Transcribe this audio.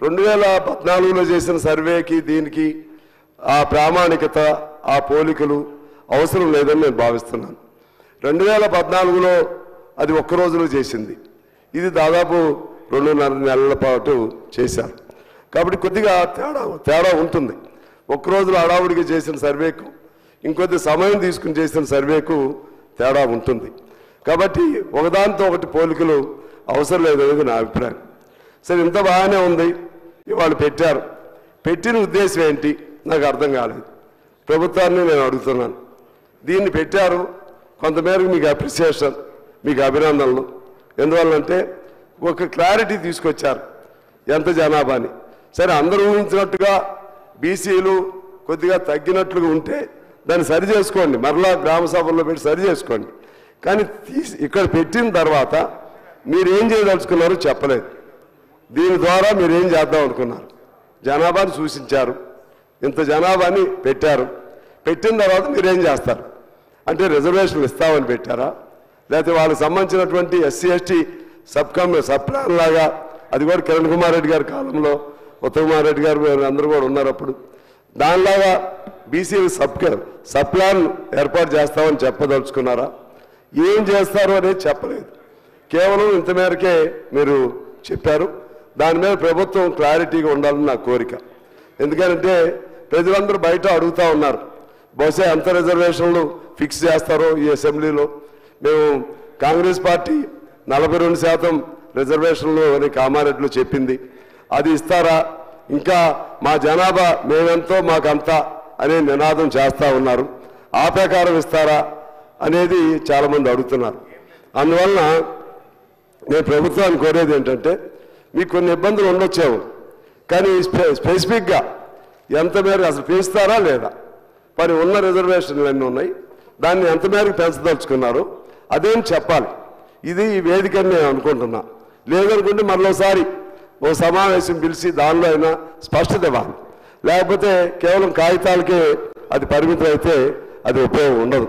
2014లో చేసిన సర్వేకి దీనికి ఆ ప్రామాణికత ఆ పోలికలు అవసరం లేదని నేను భావిస్తున్నాను. 2014లో అది ఒక్క రోజులో చేసింది, ఇది దాదాపు 2.5 నెలల పాటు చేశారు. కాబట్టి కొద్దిగా తేడా ఉంటుంది. ఒక్క రోజులో హడావుడిగా చేసిన సర్వేకు ఇంకొద్ది సమయం తీసుకుని చేసిన సర్వేకు తేడా ఉంటుంది. కాబట్టి ఒకదానితో ఒకటి పోలికలు అవసరం లేదనేది నా అభిప్రాయం. సరే, ఇంత బాగానే ఉంది, ఇవాళ పెట్టారు. పెట్టిన ఉద్దేశం ఏంటి నాకు అర్థం కాలేదు. ప్రభుత్వాన్ని నేను అడుగుతున్నాను, దీన్ని పెట్టారు, కొంతమేరకు మీకు అప్రిసియేషన్, మీకు అభినందనలు. ఎందువల్లంటే ఒక క్లారిటీ తీసుకొచ్చారు ఎంత జనాభాని. సరే, అందరూ ఊహించినట్టుగా బీసీలు కొద్దిగా తగ్గినట్లుగా ఉంటే దాన్ని సరి చేసుకోండి, మరలా గ్రామ సభల్లో పెట్టి సరి చేసుకోండి. కానీ ఇక్కడ పెట్టిన తర్వాత మీరేం చేయదలుచుకున్నారో చెప్పలేదు. దీని ద్వారా మీరేం చేద్దాం అనుకున్నారు? జనాభాని సూచించారు, ఇంత జనాభాని పెట్టారు. పెట్టిన తర్వాత మీరేం చేస్తారు అంటే రిజర్వేషన్లు ఇస్తామని పెట్టారా, లేకపోతే వాళ్ళకి సంబంధించినటువంటి ఎస్సీ ఎస్టీ సబ్ ప్లాన్ లాగా, అది కూడా కిరణ్ కుమార్ రెడ్డి గారి కాలంలో ఉత్తమ్ కుమార్ రెడ్డి గారు అందరూ కూడా ఉన్నారు అప్పుడు, దానిలాగా బీసీ సబ్ ప్లాన్ ఏర్పాటు చేస్తామని చెప్పదలుచుకున్నారా? ఏం చేస్తారు అనేది చెప్పలేదు. కేవలం ఇంత మేరకే మీరు చెప్పారు. దాని మీద ప్రభుత్వం క్లారిటీగా ఉండాలని నా కోరిక. ఎందుకంటే ప్రజలందరూ బయట అడుగుతూ ఉన్నారు, బహుశా ఎంత రిజర్వేషన్లు ఫిక్స్ చేస్తారో ఈ అసెంబ్లీలో. మేము కాంగ్రెస్ పార్టీ 42% రిజర్వేషన్లు అని కామారెడ్డిలో చెప్పింది, అది ఇస్తారా? ఇంకా మా జనాభా మేమెంతో మాకంతా అనే నినాదం చేస్తూ ఉన్నారు, ఆ ప్రకారం ఇస్తారా అనేది చాలామంది అడుగుతున్నారు. అందువలన నేను ప్రభుత్వాన్ని కోరేది ఏంటంటే, మీకు కొన్ని ఇబ్బందులు ఉండొచ్చేమో, కానీ స్పెసిఫిక్గా ఎంత మేరకు అసలు పెంచుతారా లేదా, మరి ఉన్న రిజర్వేషన్లు అన్నీ ఉన్నాయి, దాన్ని ఎంత మేరకు పెంచదలుచుకున్నారు అదేం చెప్పాలి. ఇది ఈ వేదిక అని నేను అనుకుంటున్నా. లేదనుకుంటే మరోసారి ఓ సమావేశం పిలిచి దానిలో అయినా స్పష్టత ఇవ్వాలి. లేకపోతే కేవలం కాగితాలకే అది పరిమితం అయితే అది ఉపయోగం ఉండదు.